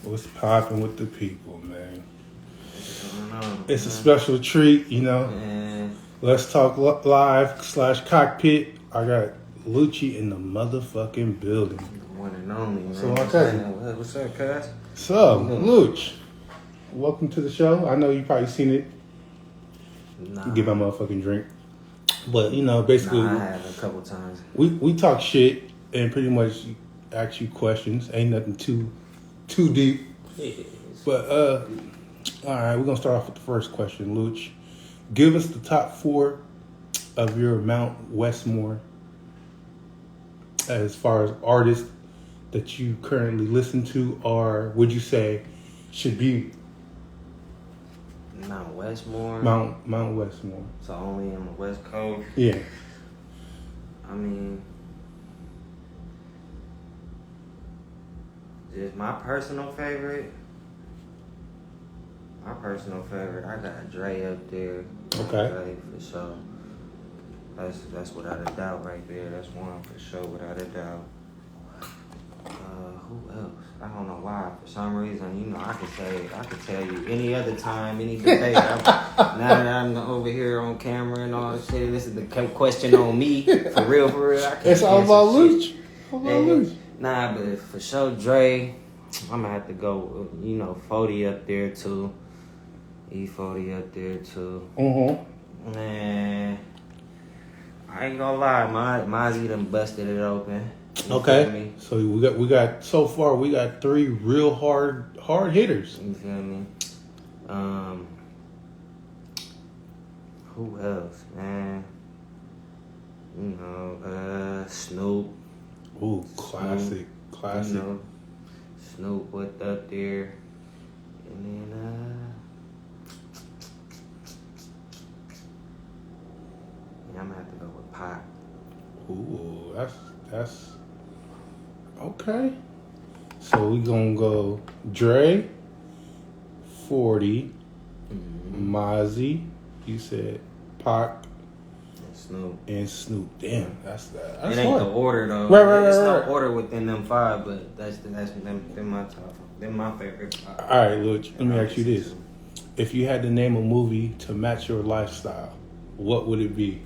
What's popping with the people, man? Know, it's a special treat, you know. Man. Let's talk live/cockpit. I got Lucci in the motherfucking building. One and only, man. So my cousin. What's up, cuz? So, Lucci, welcome to the show. I know you probably seen it. Nah. Get my motherfucking drink. But, you know, basically... I have a couple times. We talk shit and pretty much ask you questions. Ain't nothing too deep. But, all right, we're going to start off with the first question, Lucci. Give us the top 4 of your Mount Westmore as far as artists that you currently listen to, or would you say should be Mount Westmore? Mount Westmore. So only on the West Coast? Yeah. I mean, just my personal favorite. I got Dre up there. Okay. Dre for sure. That's without a doubt right there. That's one for sure without a doubt. Who else? I don't know why. For some reason, you know, I could tell you any other time, any debate. Now that I'm over here on camera and all this shit, this is the question on me. For real. It's all about Lucci. Nah, but for sure, Dre, I'm gonna have to go, you know, 40 up there too. E40 up there too. Mm-hmm. Man, I ain't gonna lie, Mozzie done busted it open. Okay, so we got so far we got 3 real hard hitters. You feel me? Who else, man? You know, Snoop. Ooh, classic. You know, Snoop went up there, and then I'm gonna have to go with Pac. Ooh, that's okay. So we gonna go Dre, 40, Mozzie. You said Pac and Snoop. Damn, that's it ain't hard. the order though. Right. It's no order within them 5, but that's them my top. Them my favorite. All right, look. Let me ask you this: if you had to name a movie to match your lifestyle, what would it be?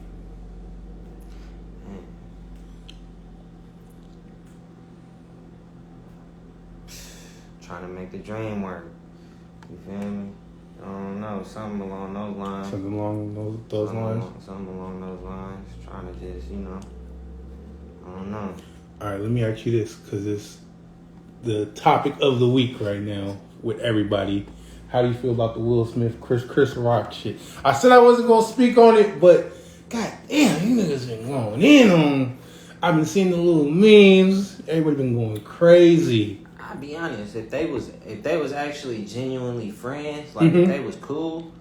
Trying to make the dream work. You feel me? I don't know. Something along those lines. Something along those lines? Something along those lines. Trying to just, you know. I don't know. All right, let me ask you this, because it's the topic of the week right now with everybody. How do you feel about the Will Smith, Chris Rock shit? I said I wasn't going to speak on it, but god damn, you niggas been going in on. I've been seeing the little memes. Everybody been going crazy. I'll be honest, if they was actually genuinely friends, like if they was cool,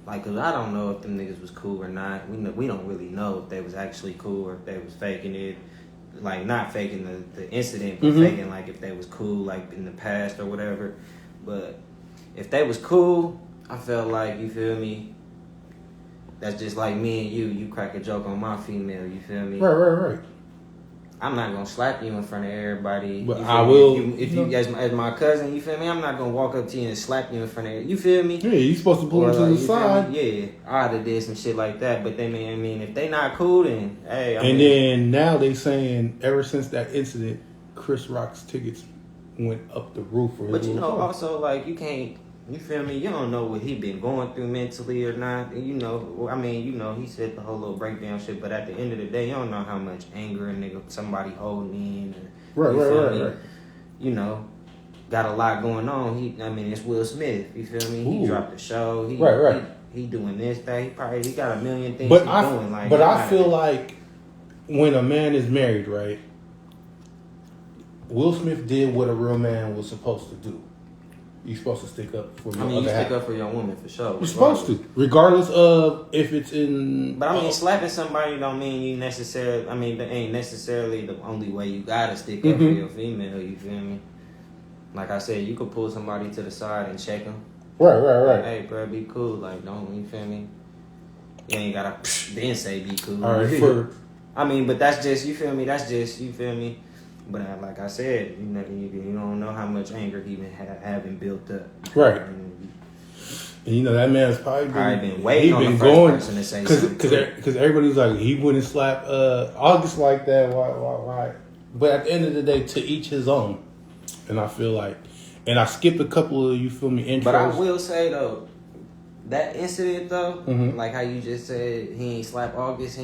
like, cause I don't know if them niggas was cool or not. We don't really know if they was actually cool or if they was faking it, like not faking the incident, but faking like if they was cool like in the past or whatever. But if they was cool, I felt like, you feel me, that's just like me and you crack a joke on my female, you feel me? Right. I'm not gonna slap you in front of everybody. But I will. If you as my cousin, you feel me? I'm not gonna walk up to you and slap you in front of you. Feel me? Yeah, you supposed to pull them to the side. Yeah, I'd have did some shit like that. But I mean, if they not cool, then hey. Then now they saying ever since that incident, Chris Rock's tickets went up the roof. But you know, also like you can't. You feel me? You don't know what he been going through mentally or not. And you know, I mean, you know, he said the whole little breakdown shit, but at the end of the day, you don't know how much anger a nigga somebody holding in. Or, Right. You know, got a lot going on. It's Will Smith. You feel me? He dropped the show. He doing this, that. He got a million things doing. Like, but I feel like when a man is married, right? Will Smith did what a real man was supposed to do. You're supposed to stick up for your other half. You stick up for your woman for sure. You're supposed to, regardless of if it's in. But I mean, slapping somebody don't mean you necessarily. I mean, that ain't necessarily the only way you gotta stick up for your female. You feel me? Like I said, you could pull somebody to the side and check them. Right. Like, hey, bro, be cool. Like, don't you feel me? You ain't gotta then say be cool. All right. I mean, but that's just, you feel me? That's just, you feel me? But like I said, you don't know how much anger he been having built up. Right. And that man's probably been waiting on the first person to say something. Because everybody's like, he wouldn't slap August like that. Why? But at the end of the day, to each his own. And I feel like, and I skipped a couple of, you feel me, intros. But I will say though, that incident though, like how you just said, he ain't slap August.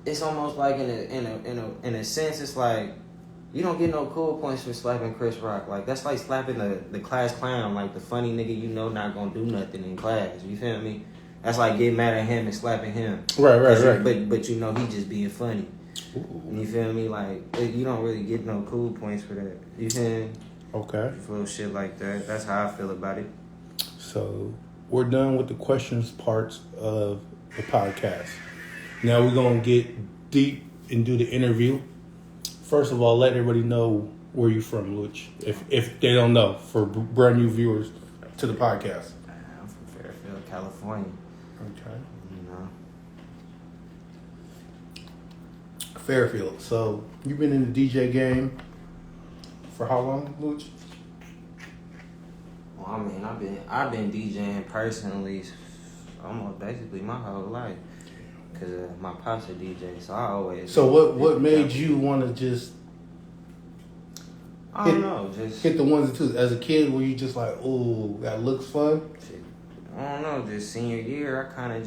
It's almost like in a sense, it's like you don't get no cool points for slapping Chris Rock. Like that's like slapping the class clown, like the funny nigga not gonna do nothing in class. You feel me? That's like getting mad at him and slapping him. Right. But he just being funny. Ooh. You feel me? Like you don't really get no cool points for that. You feel me? Okay. Little shit like that. That's how I feel about it. So we're done with the questions parts of the podcast. Now we're gonna get deep and do the interview. First of all, let everybody know where you from, Luch. If they don't know, for brand new viewers to the podcast. I'm from Fairfield, California. Okay. You know. Fairfield. So you've been in the DJ game for how long, Luch? Well, I mean, I've been DJing personally almost basically my whole life. Cause my pops a DJ, so I always. So what made you want to just? I don't know, just hit the ones and twos. As a kid, were you just like, "Ooh, that looks fun"? I don't know. Just senior year, I kind of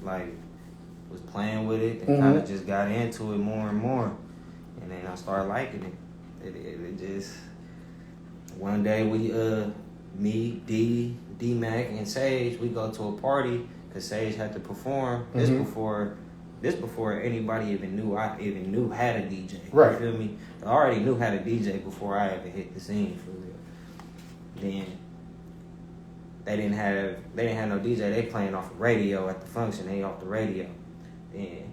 like was playing with it, and kind of just got into it more and more, and then I started liking it. It just one day me, D Mac, and Sage, we go to a party. Cause Sage had to perform this before anybody even knew I even knew how to DJ. Right. You feel me? I already knew how to DJ before I ever hit the scene for real. Then they didn't have no DJ. They playing off the radio at the function. They off the radio. Then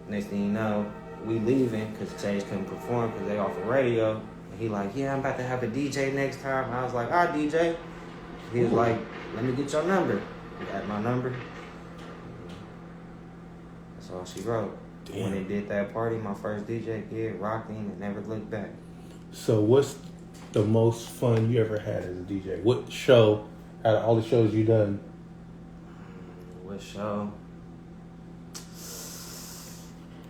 next thing you know, we leaving because Sage couldn't perform because they off the radio. And he like, yeah, I'm about to have a DJ next time. And I was like, I'll DJ. He was like, let me get your number. Got my number. That's all she wrote. Damn. When they did that party, my first DJ gig, rocking and never looked back. So what's the most fun you ever had as a DJ? What show, out of all the shows you done? What show?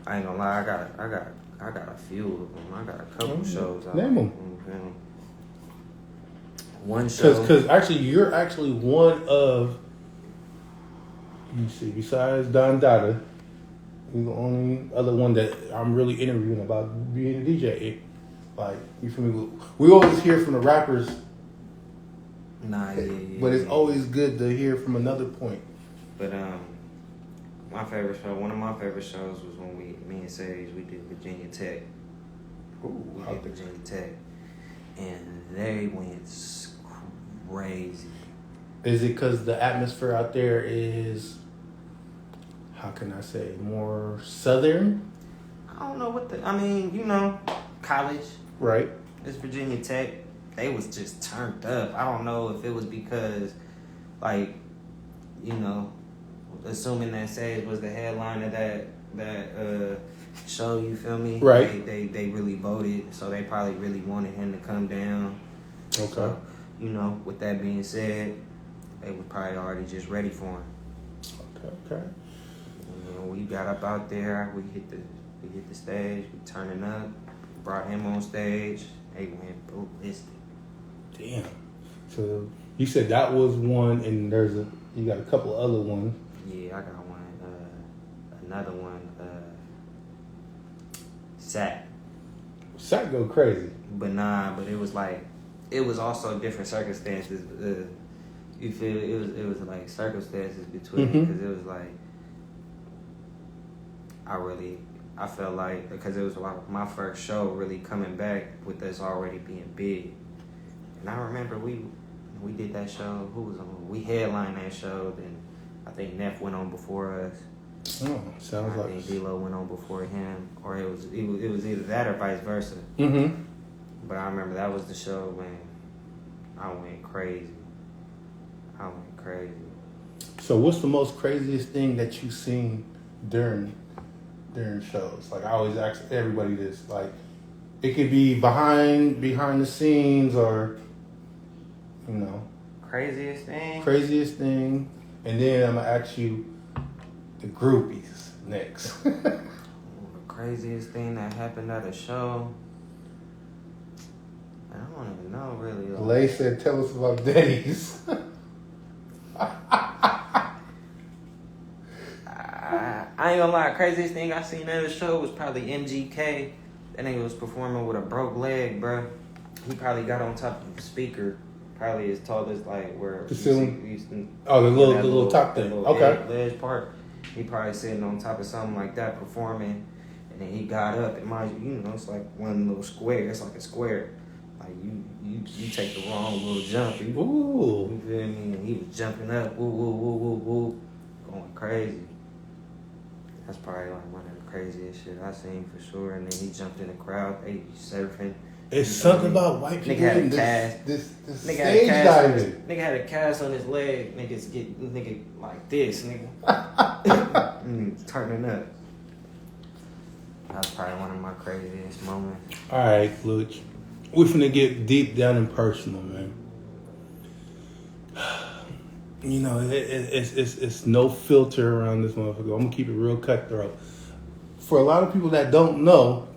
I ain't gonna lie, I got a few of them. I got a couple shows out. Name them. One show. Because actually, you're actually one of. Let me see. Besides Don Dada, you're the only other one that I'm really interviewing about being a DJ. Like, you feel me? We always hear from the rappers. Nah, yeah. But it's always good to hear from another point. But my favorite show, one of my favorite shows was when me and Sage, we did Virginia Tech. We did Virginia Tech, and they went crazy. Is it because the atmosphere out there is, how can I say, more southern? I don't know college. Right. This Virginia Tech, they was just turned up. I don't know if it was because, like, assuming that Sage was the headline of that show, you feel me? Right. They really voted, so they probably really wanted him to come down. Okay. So, with that being said, they were probably already just ready for him. Okay. We got up out there. We hit the stage. We turning up. Brought him on stage. They went ballistic. Damn. So you said that was one, and you got a couple other ones. Yeah, I got one. Another one. Sack go crazy. But it was also different circumstances. You feel it was like circumstances between because it was like I felt like because it was my first show really coming back with us already being big, and I remember we did that show. Who was on? We headlined that show. Then I think Neff went on before us. Oh, sounds like. I think D-Lo went on before him, or it was either that or vice versa. Mm-hmm. But I remember that was the show when I went crazy. So what's the most craziest thing that you've seen during during shows? Like I always ask everybody this. Like it could be behind the scenes or Craziest thing, and then I'm gonna ask you the groupies next. The craziest thing that happened at a show. I don't even know really. Lay said, "Tell us about daddies." I ain't gonna lie, craziest thing I seen at a show was probably MGK. That nigga was performing with a broke leg, bro. He probably got on top of the speaker, probably as tall as like where the ceiling. the little top thing. Okay. Ledge part. He probably sitting on top of something like that performing, and then he got up. And mind you, it's like one little square. It's like a square. Like you take the wrong little jump. Ooh. You feel me? And he was jumping up, woo woo woo woo woo, going crazy. That's probably like one of the craziest shit I seen for sure. And then he jumped in the crowd, they surfing. It's something about white people in this stage diving. Nigga had a cast on his leg. Niggas get like this, nigga. Turning up. That's probably one of my craziest moments. All right, Luch. We're finna get deep down and personal, man. It's no filter around this motherfucker. I'm gonna keep it real cutthroat. For a lot of people that don't know,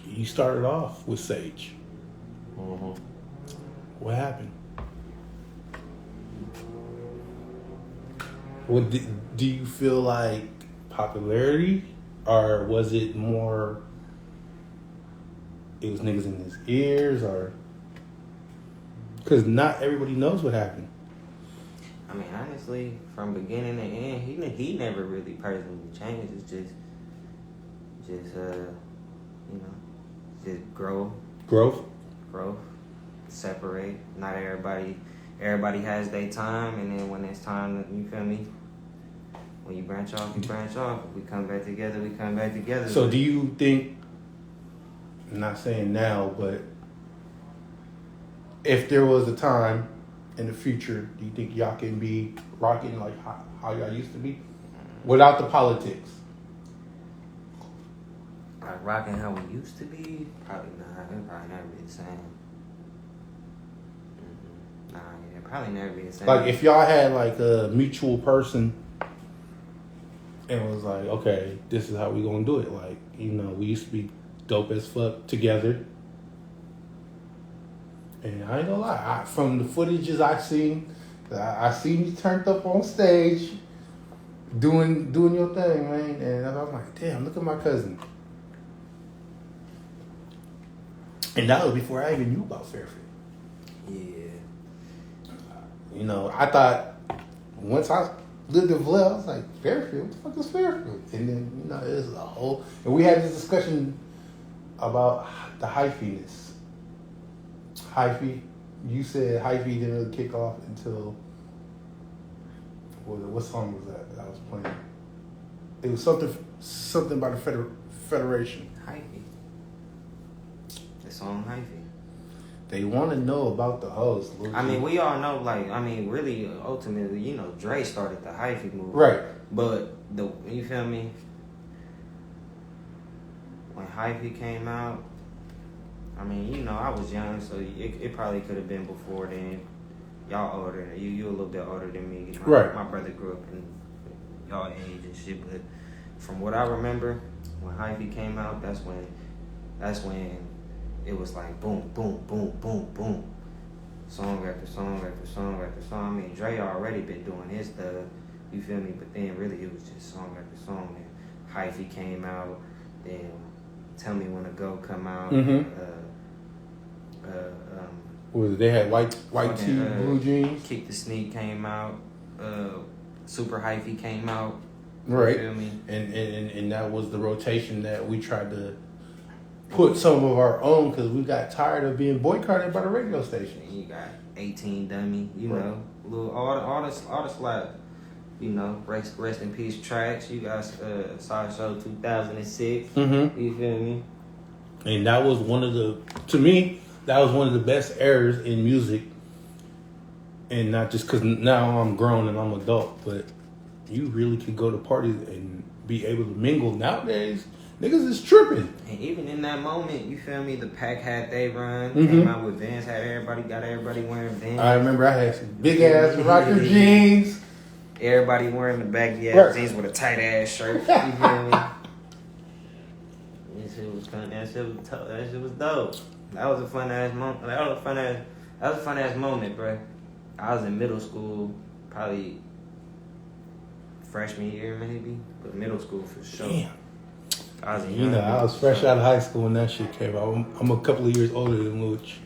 you started off with Sage. Mm-hmm. What happened? What do you feel like popularity, or was it more? It was niggas in his ears, or because not everybody knows what happened. I mean, honestly, from beginning to end, he never really personally changed. It's just growth, separate. Not everybody has their time, and then when it's time, you feel me? When you branch off, you branch off. If we come back together, we come back together. So do you think, I'm not saying now, but if there was a time in the future, do you think y'all can be rocking like how y'all used to be? Without the politics? Like rocking how we used to be? Probably not. It'll probably never be the same. Mm-hmm. Nah, it'll probably never be the same. Like if y'all had like a mutual person and it was like, okay, this is how we gonna do it. Like, we used to be dope as fuck together. And I ain't gonna lie, from the footages I seen you turned up on stage doing your thing, man. And I was like, damn, look at my cousin. And that was before I even knew about Fairfield. Yeah. I thought once I lived in Vallejo, I was like, Fairfield? What the fuck is Fairfield? And then, it was a whole... And we had this discussion about the hyphiness. Hyphy. You said hyphy didn't really kick off until... What song was that I was playing? It was something by the Federation. Hyphy. The song Hyphy. They want to know about the host. I mean, we all know, really, ultimately, Dre started the hyphy movement. Right. But, you feel me? When hyphy came out, I mean, I was young, so it probably could have been before then. Y'all older. You a little bit older than me. Right. My brother grew up in y'all age and shit, but from what I remember, when hyphy came out, that's when it was like boom, boom, boom, boom, boom. Song after song after song after song. I mean, Dre already been doing his stuff, you feel me? But then really it was just song after song. And hyphy came out, then Tell Me When to Go come out. Mm-hmm. They had white tee, blue jeans. Kick the Sneak came out. Super Hyphy came out. Right. You feel me? And that was the rotation that we tried to put some of our own because we got tired of being boycotted by the radio station. And you got 18 Dummy, all the slap. Rest in peace tracks. You got Sideshow 2006. Mm-hmm. You feel me? And that was to me, that was one of the best eras in music. And not just because now I'm grown and I'm adult, but you really could go to parties and be able to mingle. Nowadays, niggas is tripping. And even in that moment, you feel me? The Pack had they run, came out with Vans, got everybody wearing Vans. I remember I had some big ass rocker jeans. Everybody wearing the baggy ass jeans with a tight ass shirt. You feel me? That shit was fun. That shit was tough. That shit was dope. That was a fun ass moment. That was a fun ass moment, bro. I was in middle school, probably freshman year maybe, but middle school for sure. Damn. I was I was fresh out of high school when that shit came out. I'm a couple of years older than Luch.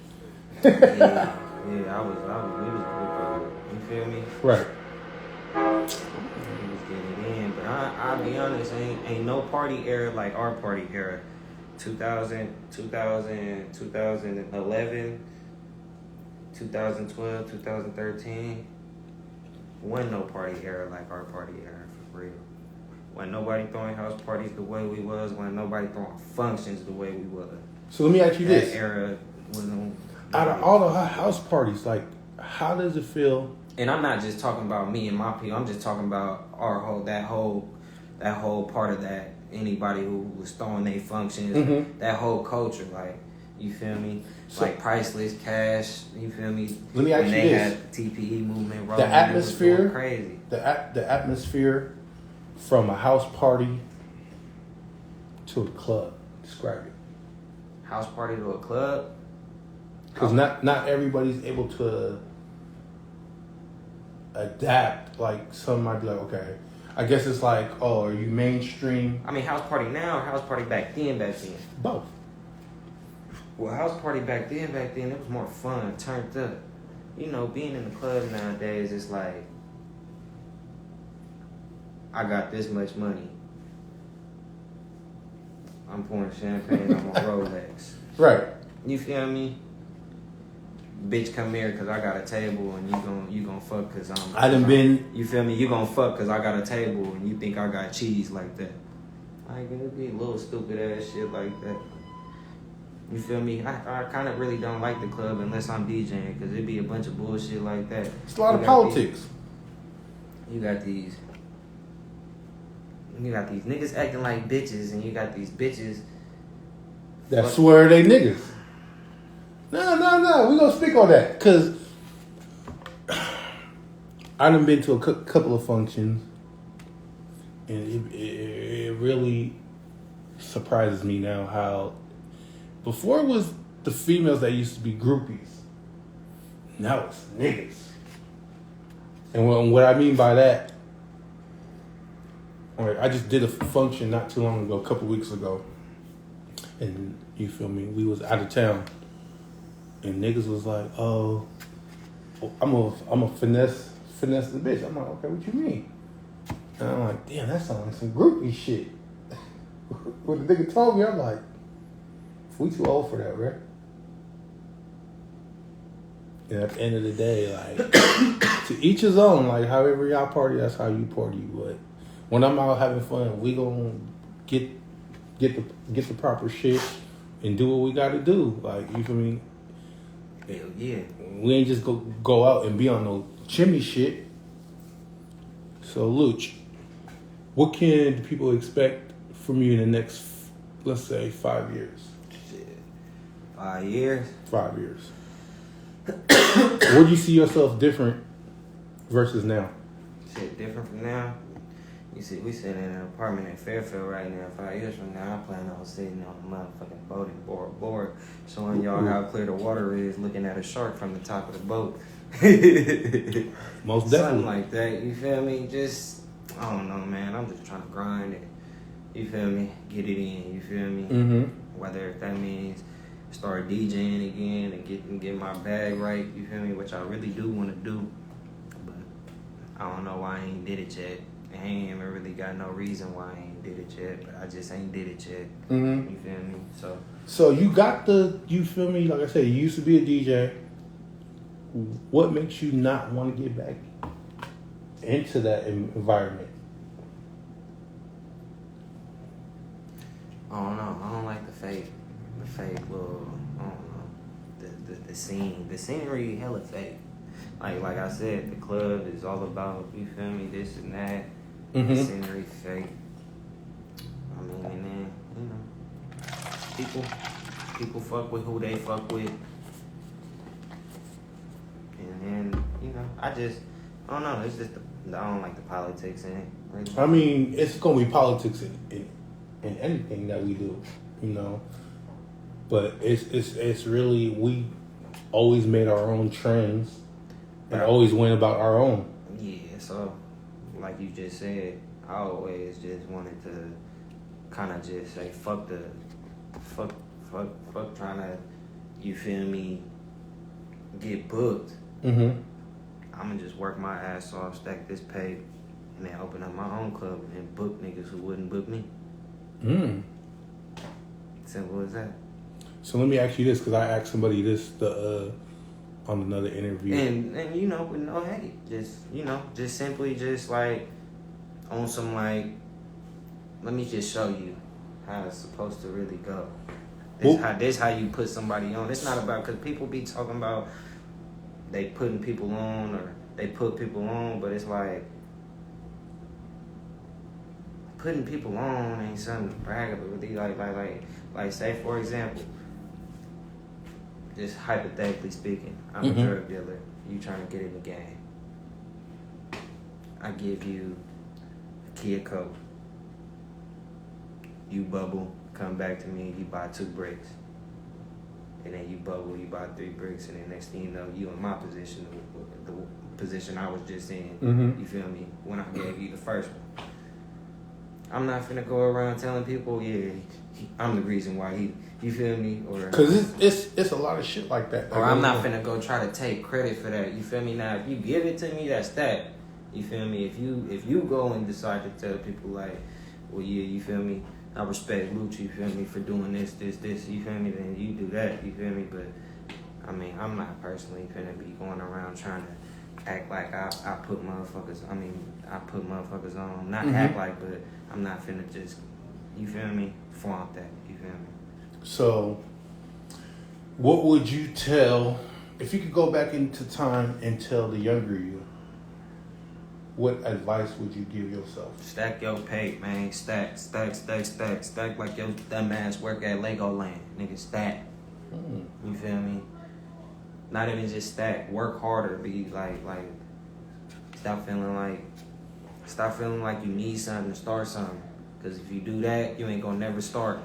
yeah, we was cool, you feel me? Right. We was getting it in, but I'll be honest, ain't no party era like our party era. 2000, 2011, 2012, 2013. Wasn't no party era like our party era, for real. Wasn't nobody throwing house parties the way we was. Wasn't nobody throwing functions the way we was. So let me ask you this. That era wasn't... Out of all the house parties, like, how does it feel? And I'm not just talking about me and my people. I'm just talking about that whole part of that. Anybody who was throwing their functions, that whole culture, like, you feel me? So, like Priceless, Cash, you feel me? Let me ask you this. They had the TPE movement rolling. The atmosphere, was crazy. The atmosphere from a house party to a club. Describe it. House party to a club? Because not everybody's able to adapt. Like, some might be like, okay, I guess it's like, oh, are you mainstream? I mean, house party now or house party back then? Both. Well, house party back then, it was more fun, turned up. You know, being in the club nowadays, it's like, I got this much money. I'm pouring champagne on my Rolex. Right. You feel me? Bitch, come here because I got a table and you gon' fuck because you feel me? You gon' fuck because I got a table and you think I got cheese like that. Like, it'd be a little stupid ass shit like that. You feel me? I kind of really don't like the club unless I'm DJing because it'd be a bunch of bullshit like that. It's a lot of politics. You got these niggas acting like bitches and you got these bitches that swear they niggas. No. We gonna speak on that because I done been to a couple of functions, and it really surprises me now how before it was the females that used to be groupies. Now it's niggas. And what I mean by that, I just did a function not too long ago, a couple weeks ago, and you feel me? We was out of town. And niggas was like, oh, I'm a finesse the bitch. I'm like, okay, what you mean? And I'm like, damn, that sounds like some groupie shit. When the nigga told me, I'm like, we too old for that, right? And at the end of the day, like, to each his own. Like, however y'all party, that's how you party. But when I'm out having fun, we gonna get the proper shit and do what we gotta do. Like, you feel me? Hell yeah. We ain't just go out and be on no chimney shit. So, Luch, what can people expect from you in the next, let's say, 5 years? Shit. 5 years? 5 years. Where do you see yourself different versus now? Shit, different from now? You see, we sitting in an apartment in Fairfield right now. 5 years from now, I plan on sitting on a motherfucking boating board, showing y'all how clear the water is, looking at a shark from the top of the boat. Most definitely. Something like that, you feel me? Just, I don't know, man. I'm just trying to grind it. You feel me? Get it in, you feel me? Mm-hmm. Whether if that means start DJing again and get my bag right, you feel me? Which I really do want to do. But I don't know why I ain't did it yet. I ain't even really got no reason why I ain't did it yet, but I just ain't did it yet. Mm-hmm. You feel me? So you feel me? Like I said, you used to be a DJ. What makes you not want to get back into that environment? I don't know. I don't like the fake little, I don't know, the scene. The scenery hella fake. Like I said, the club is all about, you feel me, this and that. Mm-hmm. The scenery fake. people. People fuck with who they fuck with. And then, I don't know. It's just, I don't like the politics in it. Really. I mean, it's going to be politics in anything that we do, But it's really, we always made our own trends and always went about our own. Yeah, so like you just said, I always just wanted to kind of just say fuck trying to, you feel me, get booked. Mm-hmm. I'm gonna just work my ass off, stack this pay, and then open up my own club and book niggas who wouldn't book me. Simple as that. So let me ask you this, because I asked somebody this on another interview. And with no hate. Just simply just like on some like, let me just show you how it's supposed to really go. This how you put somebody on. It's not about, because people be talking about they putting people on or they put people on, but it's like putting people on ain't something to brag about. Like say for example, just hypothetically speaking, I'm a drug dealer. You trying to get in the game. I give you a key of coke. You bubble, come back to me, you buy 2 bricks. And then you bubble, you buy 3 bricks, and then next thing you know, you in my position, the position I was just in. You feel me? When I gave you the first one. I'm not finna go around telling people, I'm the reason why you feel me? Or because it's a lot of shit like that. Or I'm not finna go try to take credit for that. You feel me? Now, if you give it to me, that's that. You feel me? If you go and decide to tell people like, well, you feel me? I respect Lucci, you feel me, for doing this, you feel me? Then you do that, you feel me? But I mean, I'm not personally finna be going around trying to act like I put motherfuckers on. Not act like, but I'm not finna just, you feel me, flaunt that, you feel me? So, what would you tell, if you could go back into time and tell the younger you, what advice would you give yourself? Stack your pay, man. Stack like your dumb ass work at Legoland. Nigga, stack. You feel me? Not even just stack. Work harder. Be like, stop feeling like you need something to start something. Because if you do that, you ain't gonna never start.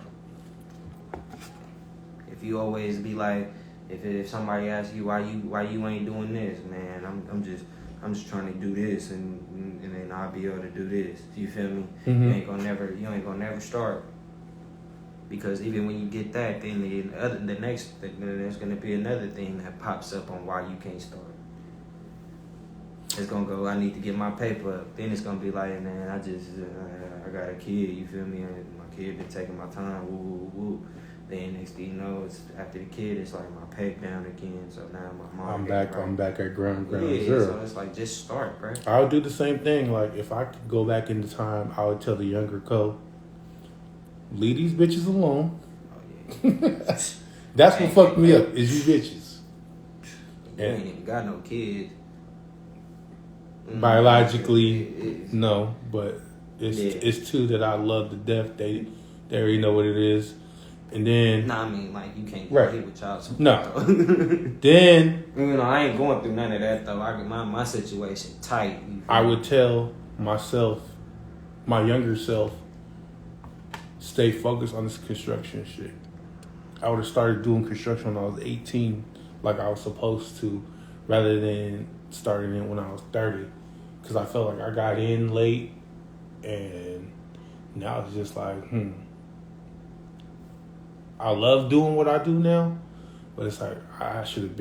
If you always be like, if somebody asks you why you ain't doing this, man, I'm just trying to do this, and then I'll be able to do this. You feel me? You ain't gonna never start. Because even when you get that, then there's gonna be another thing that pops up on why you can't start. It's gonna go, I need to get my paper up. Then it's gonna be like, man, I got a kid. You feel me? My kid been taking my time. Woo woo woo. Then next thing you know, it's after the kid, it's like my pay down again. So now my mom. I'm back at ground zero. So it's like, just start, bro. I would do the same thing. Like, if I could go back into time, I would tell the younger Co, leave these bitches alone. Oh, yeah. That's what fucked me up, is you bitches. You ain't even got no kids. Biologically, no, but it's 2 that I love to death. They already know what it is. And then, I mean, like, you can't compete with child support. No. Then, I ain't going through none of that though. My situation tight. I would tell myself, my younger self, stay focused on this construction shit. I would have started doing construction when I was 18, like I was supposed to, rather than starting it when I was 30. Because I felt like I got in late, and now it's just like, I love doing what I do now, but it's like I should have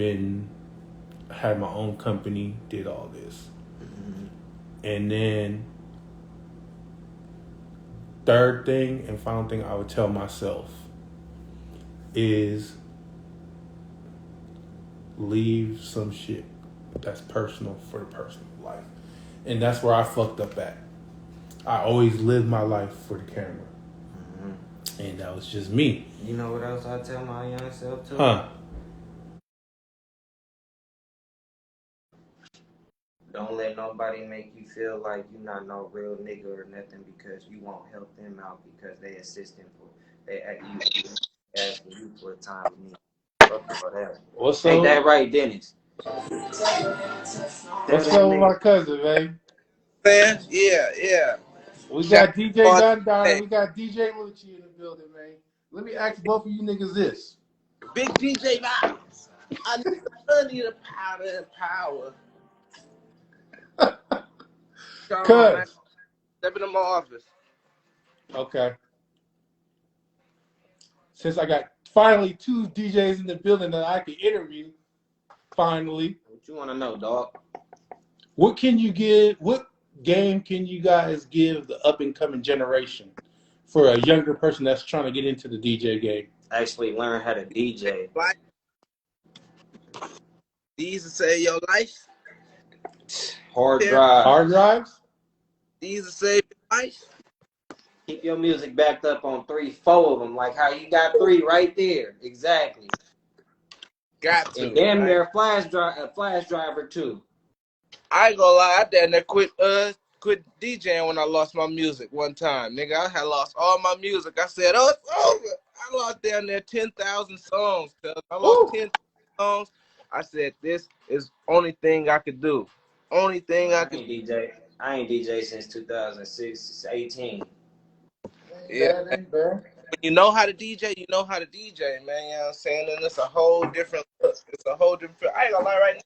had my own company, did all this. And then, third thing and final thing I would tell myself is leave some shit that's personal for the personal life. And that's where I fucked up at. I always lived my life for the camera. And that was just me. You know what else I tell my young self too? Don't let nobody make you feel like you're not no real nigga or nothing because you won't help them out because they assisting for they at you. asking you for a time with me. Fuck all that. What's Ain't up? that right, Dennis? What's up with my cousin, man? Man, yeah. We Shout got DJ out Dundon and to we got DJ Lucci in the building, man. Let me ask both of you niggas this. Big DJ Vibes. I need a powder and power. Come on, man. Cuz. Step into my office. Okay. Since I got finally two DJs in the building that I can interview, finally. What you want to know, dog? What game can you guys give the up and coming generation for a younger person that's trying to get into the DJ game? Actually learn how to DJ. Like, these to save your life. Hard Yeah. drive. Hard drives? These to save your life. Keep your music backed up on 3, 4 of them, like how you got 3 right there. Exactly. Got to. And damn Right? near a flash driver too. I ain't gonna lie, I damn near quit DJing when I lost my music one time. Nigga, I had lost all my music. I said, oh, it's over. I lost down there 10,000 songs, cuz. I lost 10 songs. I said, this is only thing I could do. Only thing I could DJ. I ain't DJ since 2006, 18. Yeah. Ain't bad. When you know how to DJ, you know how to DJ, man. You know what I'm saying? And it's a whole different look. It's a whole different feel. I ain't gonna lie right now.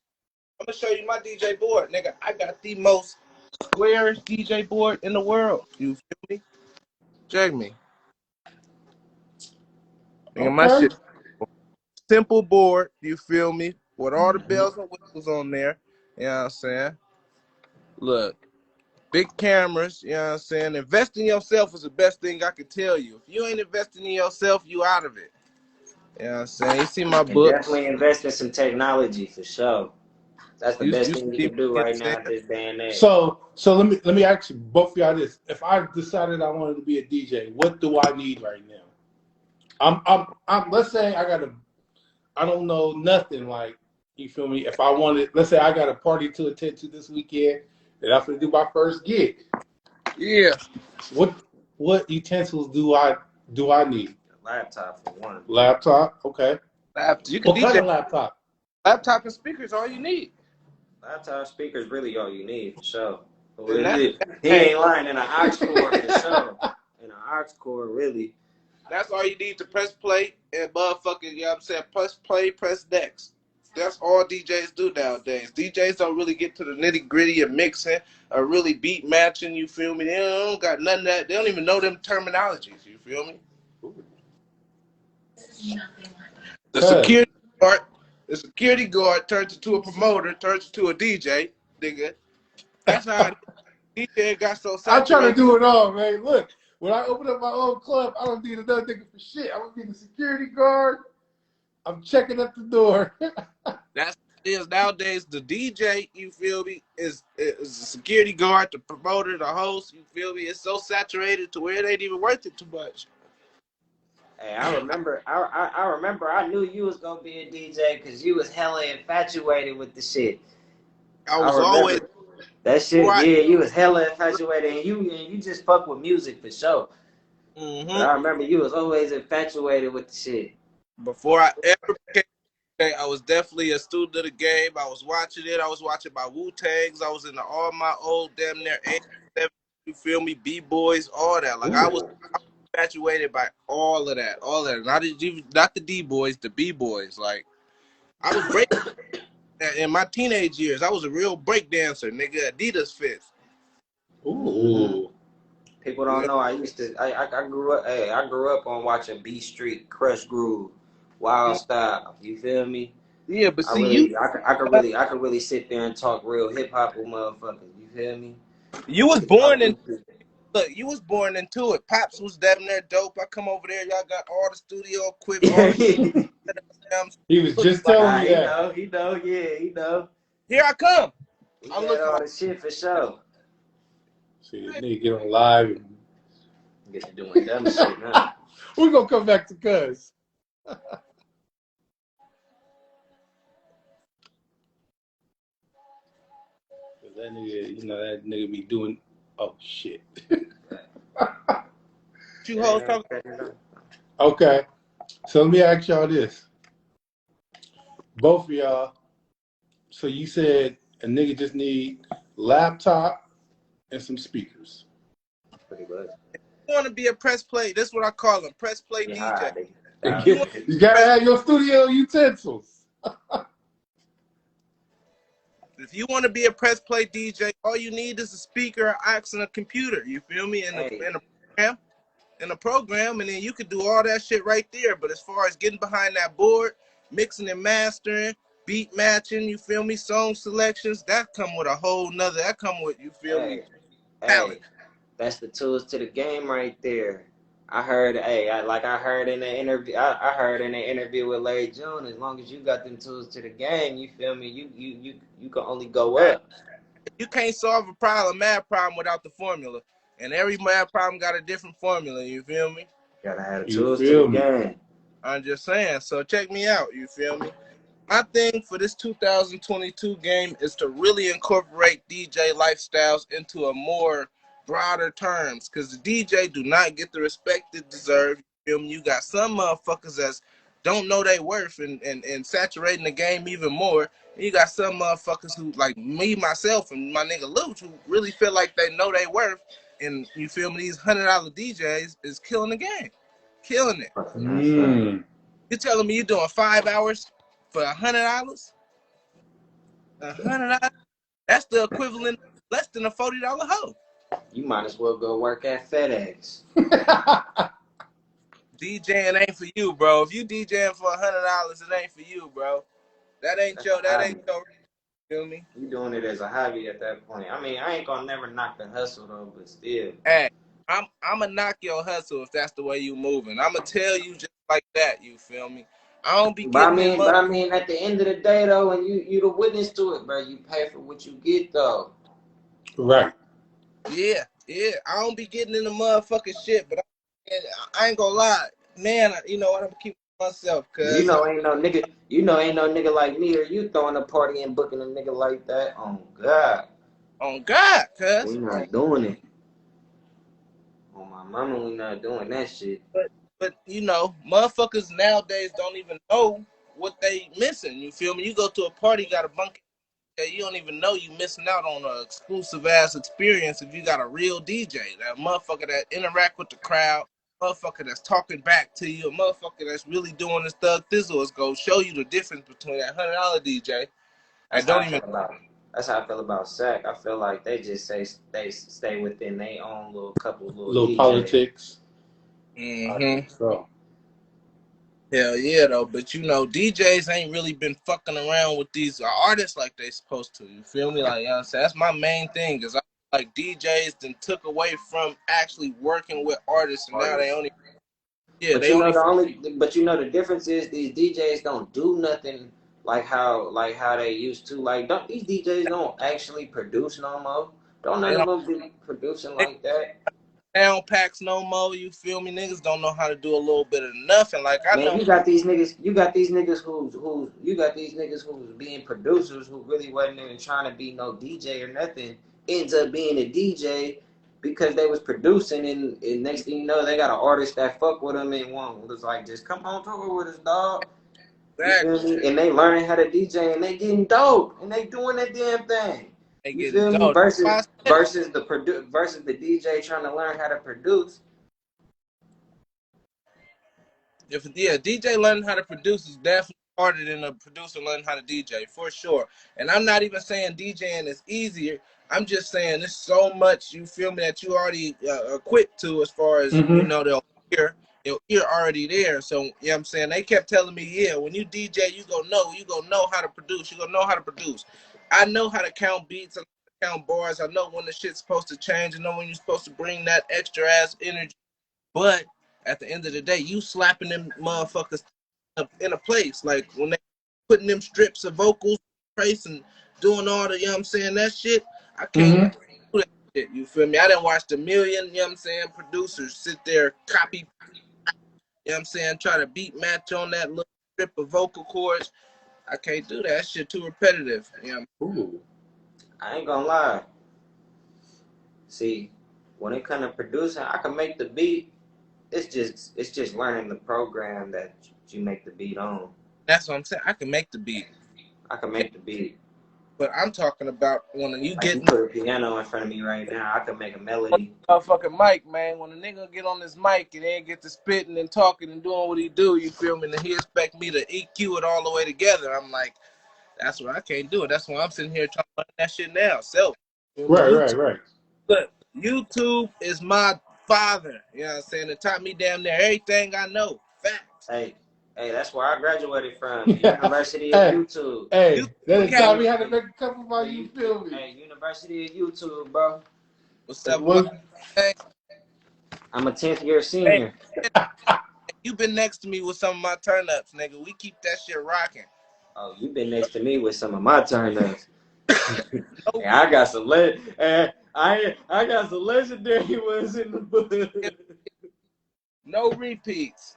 I'm gonna show you my DJ board, nigga. I got the most squarest DJ board in the world. You feel me? Check me. Nigga, my Okay. shit simple board, you feel me? With all the bells and whistles on there. You know what I'm saying? Look, big cameras, you know what I'm saying? Invest in yourself is the best thing I can tell you. If you ain't investing in yourself, you out of it. You know what I'm saying? You see my And books. definitely invest in some technology for sure. That's the You best see thing you me, can do you know right what I'm now at this day and age. So let me ask you both of y'all this. If I decided I wanted to be a DJ, what do I need right now? I'm let's say I don't know nothing, like, you feel me? If I wanted, let's say I got a party to attend to this weekend and I'm gonna do my first gig. Yeah. What utensils do I need? A laptop for one. Laptop, okay. Laptop. You can What kind DJ. of laptop? Laptop and speakers, all you need. Laptop speakers really all you need for sure. And that's He ain't lying in an aux cord for sure. In an aux cord, really. That's all you need to press play and motherfucking, you know what I'm saying, press play, press next. That's all DJs do nowadays. DJs don't really get to the nitty gritty of mixing or really beat matching, you feel me? They don't got none of that. They don't even know them terminologies, you feel me? The security guard turns into a promoter, turns into a DJ, nigga. That's how DJ got so I'm trying to saturated. do it all, man. Look, when I open up my own club, I don't need another nigga for shit. I'm gonna be the security guard. I'm checking at the door. That's what it is nowadays. The DJ, you feel me, is the security guard, the promoter, the host. You feel me? It's so saturated to where it ain't even worth it too much. Hey, I remember. I remember. I knew you was gonna be a DJ because you was hella infatuated with the shit. I I was always remember that shit. right. Yeah, you was hella infatuated, and you just fuck with music for sure. But I remember you was always infatuated with the shit. Before I ever became a DJ, I was definitely a student of the game. I was watching it. I was watching my Wu-Tangs. I was into all my old damn near 87, you feel me, B-boys, all that. Like I was infatuated by all of that. Not the D-boys, the B-boys. Like I was break in my teenage years. I was a real break dancer, nigga. Adidas fits. Ooh. People don't know. I grew up. Hey, I grew up on watching B Street, Crush Groove, Wild Style. You feel me? Yeah, but I see you. really, I could really sit there and talk real hip hop with motherfuckers. You feel me? You was I born in. really do. Look, you was born into it. Pops was damn near dope. I come over there, y'all got all the studio equipment, all the He was looking just like. telling me that. he know, yeah, he know. Here I come. He I'm got looking all like. the shit for sure. See, this nigga get on live and Get to doing dumb shit now. we're gonna come back to Cuz. That nigga, that nigga be doing. Oh shit. You hoes talking. Okay. So let me ask y'all this. Both of y'all. So you said a nigga just need laptop and some speakers. Pretty much. You want to be a press play? This is what I call them, press play Yeah, DJ. alright, And You want you gotta press, have your studio utensils. if you want to be a press play DJ, all you need is a speaker, an aux, and a computer. You feel me? hey, In a program, and then you could do all that shit right there. But as far as getting behind that board, mixing and mastering, beat matching, you feel me, song selections, that come with a whole nother. That come with, you feel me, hey, talent. hey. That's the tools to the game right there. I heard, hey, I heard in the interview. I heard in the interview with Larry June. As long as you got them tools to the game, you feel me? You can only go Hey, up. you can't solve a problem, math problem, without the formula. And every math problem got a different formula. You feel me? Gotta have the You tools to the feel me? game. I'm just saying. So check me out. You feel me? My thing for this 2022 game is to really incorporate DJ lifestyles into a more broader terms, because the DJ do not get the respect they deserve. You feel me? You got some motherfuckers that don't know their worth and saturating the game even more. And you got some motherfuckers who, like me, myself, and my nigga Luch, who really feel like they know their worth. And you feel me? These $100 DJs is killing the game, killing it. That's right. You telling me you doing 5 hours for $100? $100? That's the equivalent of less than a $40 hoe. You might as well go work at FedEx. DJing ain't for you, bro. If you DJing for $100, it ain't for you, bro. That ain't That's a your. That ain't hobby. your. Feel me? You doing it as a hobby at that point. I mean, I ain't gonna never knock the hustle though, but still. Hey, I'ma knock your hustle if that's the way you moving. I'ma tell you just like that. You feel me? I don't be But I getting in mean, mud. at the end of the day though, when you the witness to it, bro, you pay for what you get though. Right. Yeah, yeah. I don't be getting in the motherfucking shit, but I ain't gonna lie, man. You know what? I'm gonna keep myself, You cause know, ain't no nigga. You know, ain't no nigga like me or you throwing a party and booking a nigga like that. Oh God, on God, we cuz. not doing it. On my mama, we not doing that shit. But you know, motherfuckers nowadays don't even know what they missing. You feel me? You go to a party, got a bunker, you don't even know you missing out on an exclusive ass experience if you got a real DJ, that motherfucker that interact with the crowd, motherfucker that's talking back to you, a motherfucker that's really doing this thug thizzle is gonna show you the difference between that $100 DJ. I That's how don't I feel even. about. That's how I feel about Sack. I feel like they just say they stay within their own little couple little Little DJs. politics. I Mm-hmm. think So. Hell yeah, though. But you know, DJs ain't really been fucking around with these artists like they supposed to. You feel me? Like, you know what I'm saying? That's my main thing. Is I like DJs then took away from actually working with artists, and now they artists. only, yeah, But they you know only. the only, but you know the difference is these DJs don't do nothing like how they used to. Like don't these DJs don't actually produce no more. Don't They none of don't. them be producing They like that. sound packs no more. You feel me? Niggas don't know how to do a little bit of nothing. Like I Man, know. you got these niggas. You got these niggas you got these niggas who's being producers who really wasn't even trying to be no DJ or nothing. Ends up being a DJ because they was producing, and next thing you know, they got an artist that fuck with them and one was like, just come on tour with us, dog. You feel Exactly. me? And they learning how to DJ and they getting dope and they doing that damn thing. They You getting feel me? dope. Why I said it. Versus the DJ trying to learn how to produce. If yeah, DJ learning how to produce is definitely harder than a producer learning how to DJ for sure. And I'm not even saying DJing is easier. I'm just saying there's so much, you feel me, that you already equipped to, as far as you Mm-hmm. know, their ear already there. So you know what I'm saying, they kept telling me, yeah, when you DJ, you gonna know how to produce. You gonna know how to produce. I know how to count beats. I know how to count bars. I know when the shit's supposed to change. I know when you're supposed to bring that extra ass energy, but at the end of the day, you slapping them motherfuckers in a place. Like when they putting them strips of vocals, trace, and doing all the, you know what I'm saying, that shit, I can't Mm-hmm. do that shit. You feel me? I didn't watch the million, you know what I'm saying, producers sit there, copy, you know what I'm saying, try to beat match on that little strip of vocal cords. I can't do that. That shit too repetitive. You know? Ooh. I ain't gonna lie. See, when it comes to producing, I can make the beat. It's just learning the program that You make the beat on. That's what I'm saying. I can make the beat. I can make the beat. But I'm talking about when you Like get you put a piano in front of me right now, I can make a on melody. the motherfucking mic, man. When a nigga get on this mic and then get to spitting and talking and doing what he do, you feel me? And he expect me to EQ it all the way together. I'm like, that's what I can't do it. That's why I'm sitting here trying to learn that shit now. So, Right. look, YouTube is my father. You know what I'm saying? It taught me damn near everything I know. Facts. Hey, that's where I graduated from. The University of YouTube. Hey, that Okay. taught me how to make a couple of you feel me. Hey, University of YouTube, bro. What's up, What? Hey, I'm a 10th year hey, senior. you been next to me with some of my turn ups, nigga. We keep that shit rocking. Oh, you been next to me with some of my turn-ups. No, Hey, I got some I got some legendary ones in the book. no repeats.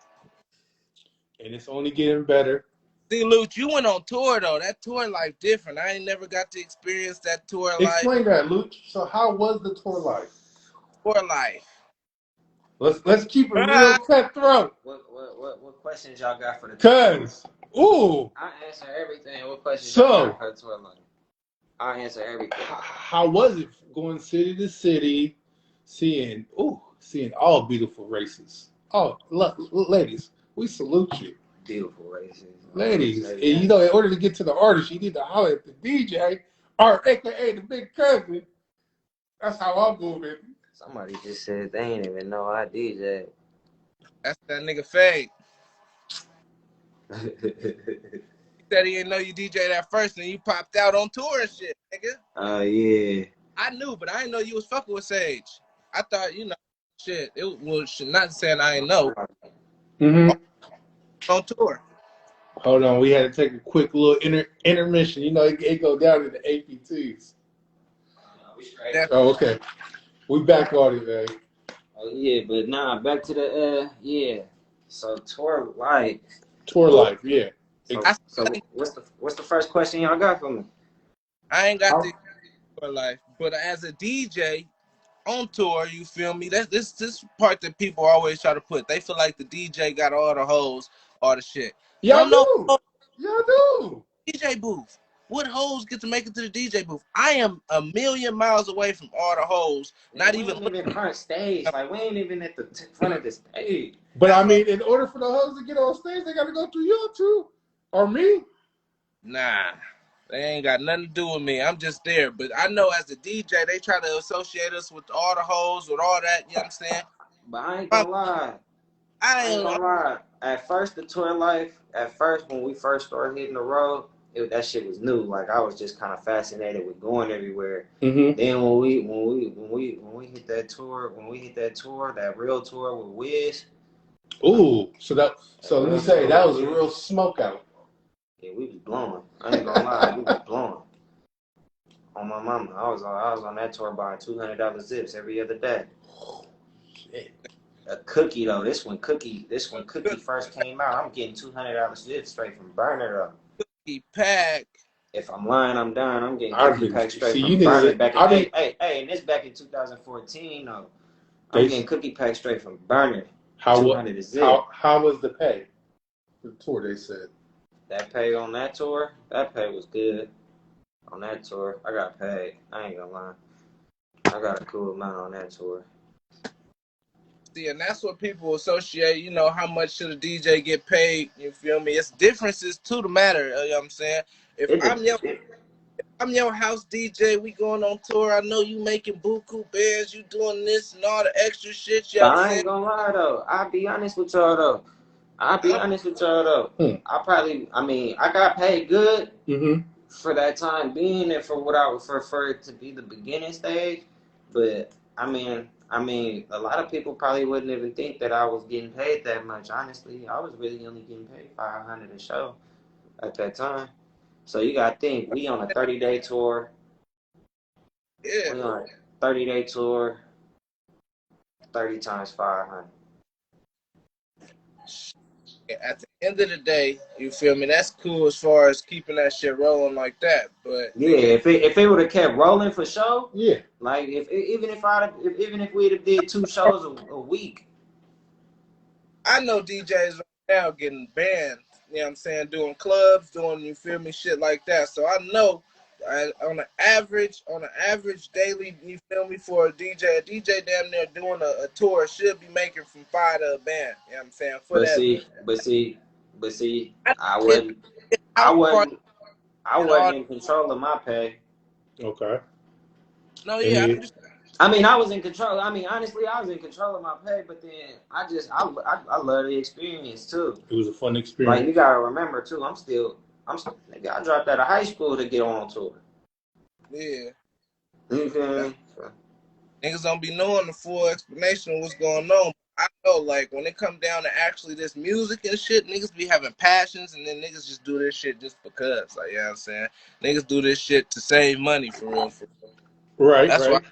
And it's only getting better. See, Luch, you went on tour though. That tour life different. I ain't never got to experience that tour life. Explain that, Luch. So how was the tour life? Tour life. Let's keep it real cutthroat. What questions y'all got for the tour? Cause, ooh. I answer everything. What questions y'all got for the tour life? I answer everything. How was it going city to city, seeing all beautiful races? Oh, ladies, we salute you. Beautiful races. Ladies, and you know, in order to get to the artist, you need to holler at the DJ, or AKA the big cousin. That's how I'm moving. Somebody just said they ain't even know I DJ. That's that nigga Fade. He said he didn't know you DJ that first, and you popped out on tour and shit, nigga. Oh yeah. I knew, but I didn't know you was fucking with Sage. I thought, shit. It was not saying I ain't know. Mm-hmm. On tour. Hold on, we had to take a quick little intermission. You know, it go down to the APTs. Oh, okay. We back on it, man. Oh yeah, but nah, back to the yeah. So tour life. Tour life, yeah. So what's the first question y'all got for me? I ain't got the tour life, but as a DJ on tour, you feel me? That's this part that people always try to put. They feel like the DJ got all the hoes, all the shit. Y'all do. Y'all do. DJ booth. What hoes get to make it to the DJ booth? I am a million miles away from all the hoes. Not we even ain't even front stage. Like we ain't even at the front of the stage. But I mean, in order for the hoes to get on stage, they got to go through you too, or me. Nah, they ain't got nothing to do with me. I'm just there. But I know as a DJ, they try to associate us with all the hoes, with all that. You know what I'm saying? But I ain't gonna lie. I ain't gonna lie. At first, the tour life. At first, when we first started hitting the road, that shit was new. Like I was just kind of fascinated with going everywhere. Mm-hmm. Then when we hit that tour, that real tour with Wiz. Ooh, so let me say that was a real smoke out. Yeah, we was blowing. I ain't gonna lie, we was blowing. On my mama, I was on that tour buying $200 zips every other day. Shit. A cookie though. This when cookie first came out, I'm getting $200 zips straight from Burner though. Cookie pack. If I'm lying, I'm dying. I'm getting cookie pack straight from Burner. And this back in 2014 though. I'm getting cookie pack straight from Burner. How was the pay? The tour, they said. That pay on that tour, that pay was good. On that tour, I got paid. I ain't gonna lie. I got a cool amount on that tour. See, and that's what people associate, how much should a DJ get paid, you feel me? It's differences to the matter, you know what I'm saying? If I'm your house DJ, we going on tour, I know you making buku bands, you doing this and all the extra shit, you know what I'm saying? I ain't gonna lie though. I'll be honest with y'all though. I got paid good for that time being and for what I would prefer it to be the beginning stage. But I mean, a lot of people probably wouldn't even think that I was getting paid that much. Honestly, I was really only getting paid $500 a show at that time. So you gotta think, we on a 30-day tour. Yeah. We on a 30-day tour. 30 times 500. At the end of the day, you feel me? That's cool as far as keeping that shit rolling like that. But yeah, if it would have kept rolling for sure, yeah. Like even if we'd have did 2 shows a week. I know DJs now getting banned. You know what I'm saying? Doing clubs, doing, you feel me, shit like that. So I know on an average daily, you feel me, for a DJ damn near doing a tour should be making from 5 to a band. You know what I'm saying? For But that, see, but see, but see, I I hit wasn't, I house party wasn't, I and wasn't all. in control of my pay. Okay. No, And yeah, I it, understand. I mean, I was in control. I mean, honestly, I was in control of my pay. But then I love the experience too. it was a fun Like you experience. gotta remember too. Nigga, I dropped out of high school to get on tour. Yeah. You feel me? So, Niggas don't be knowing the full explanation of what's going on. I know, like, when it come down to actually this music and shit, niggas be having passions, and then niggas just do this shit just because. Like, you know what I'm saying? Niggas do this shit to save money, for real. Right, That's why right.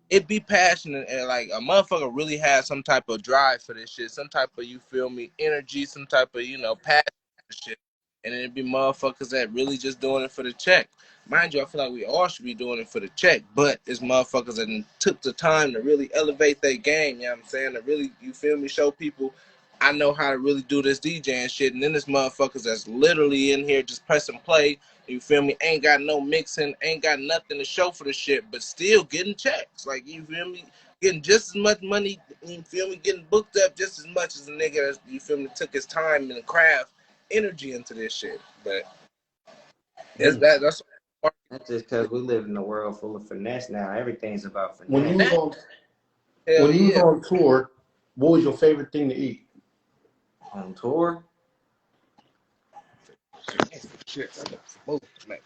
it be passionate, and like a motherfucker really has some type of drive for this shit, some type of, you feel me, energy, some type of, passion for shit. And then it be motherfuckers that really just doing it for the check. Mind you, I feel like we all should be doing it for the check, but it's motherfuckers that took the time to really elevate their game, you know what I'm saying? To really, you feel me, show people I know how to really do this DJing shit. And then there's motherfuckers that's literally in here just pressing play, you feel me? Ain't got no mixing, ain't got nothing to show for the shit, but still getting checks. Like, you feel me? Getting just as much money, you feel me? Getting booked up just as much as a nigga that, you feel me, took his time and craft energy into this shit. But that's that's just because we live in a world full of finesse now. Everything's about When you finesse. was on hell when you was yeah. on tour, what was your favorite thing to eat? On tour, Shit, I got smoke, man.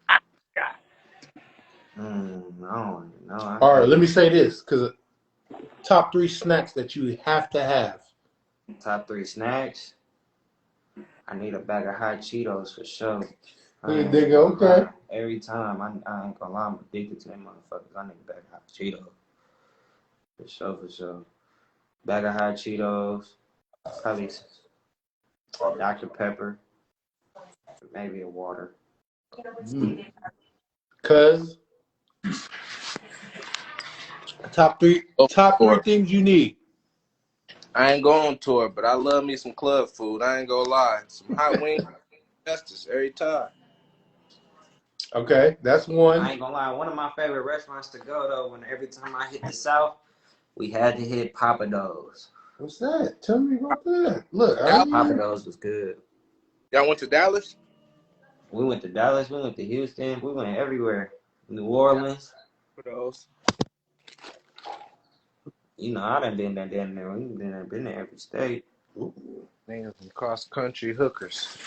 I don't even know. I All right, let can't. me say this, because top 3 snacks that you have to have. Top 3 snacks. I need a bag of hot Cheetos for sure. I You ain't nigga, gonna okay. lie. Every time I ain't gonna lie, I'm addicted to them motherfuckers. I need a bag of hot Cheetos. For sure, for sure. Bag of hot Cheetos. Probably a Dr. Pepper. Maybe a water. Cause Go top for three it. things you need. I ain't going on tour, but I love me some club food. I ain't gonna lie. Some hot wings, justice every time. Okay, that's I one. ain't gonna lie. One of my favorite restaurants to go though, when every time I hit the South, we had to hit Papa Do's. What's that? Tell me about that. Look, I Dallas? ain't Papa even. Do's was good. Y'all went to Dallas? We went to Dallas. We went to Houston. We went everywhere. New Orleans. For those. You know, I done been there damn near. We been there every state. Ooh. Niggas from cross country hookers.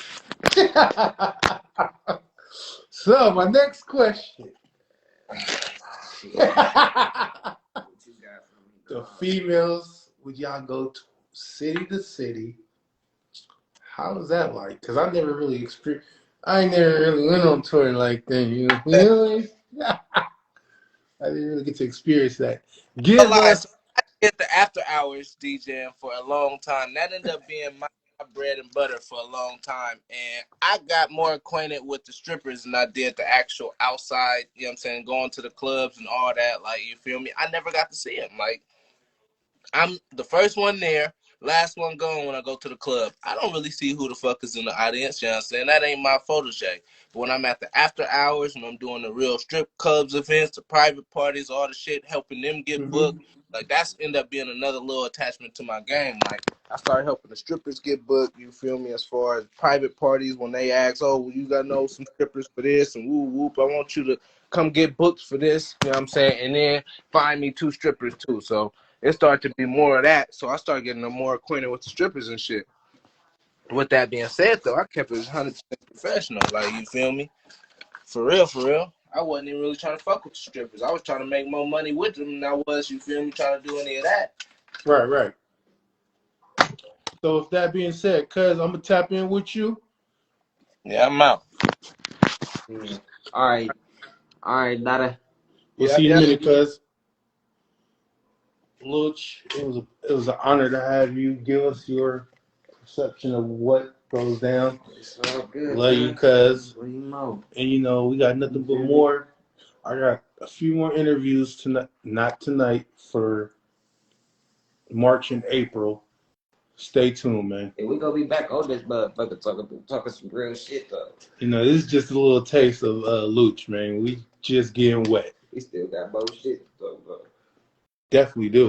So my next question. Shit. The What you got for me, dog? females, would y'all go city to city? How is that like? Cause I never really experienced. I ain't never really went on tour like that. You know? I didn't really get to experience that. A Give lie. So us. I did the after hours DJing for a long time. That ended up being my bread and butter for a long time. And I got more acquainted with the strippers than I did the actual outside, you know what I'm saying, going to the clubs and all that. Like, you feel me? I never got to see them. Like, I'm the first one there, last one gone when I go to the club. I don't really see who the fuck is in the audience, you know what I'm saying? That ain't my photoshoot. But when I'm at the after hours, when I'm doing the real strip clubs events, the private parties, all the shit, helping them get booked, like that's end up being another little attachment to my game. Like I started helping the strippers get booked, you feel me, as far as private parties when they ask, oh, well, you gotta know some strippers for this and whoop whoop. I want you to come get booked for this, you know what I'm saying? And then find me 2 strippers too. So it started to be more of that. So I started getting more acquainted with the strippers and shit. With that being said, though, I kept it 100% professional. Like, you feel me? For real, for real. I wasn't even really trying to fuck with the strippers. I was trying to make more money with them than I was, you feel me, trying to do any of that. Right, right. So, with that being said, cuz I'm gonna tap in with you. Yeah, I'm out. Yeah. All right. All right, Dada. We'll Yeah, see you in a yeah. minute, cuz. Luch, it was an honor to have you give us your perception of what goes down. It's all good, Love you, man. cuz. What do you know? And we got nothing but more. I got a few more interviews tonight, not tonight, for March and April. Stay tuned, man. And we gonna be back on this motherfucker talking some real shit though. You know, this is just a little taste of Luch, man. We just getting wet. We still got more shit to talk about. Definitely do.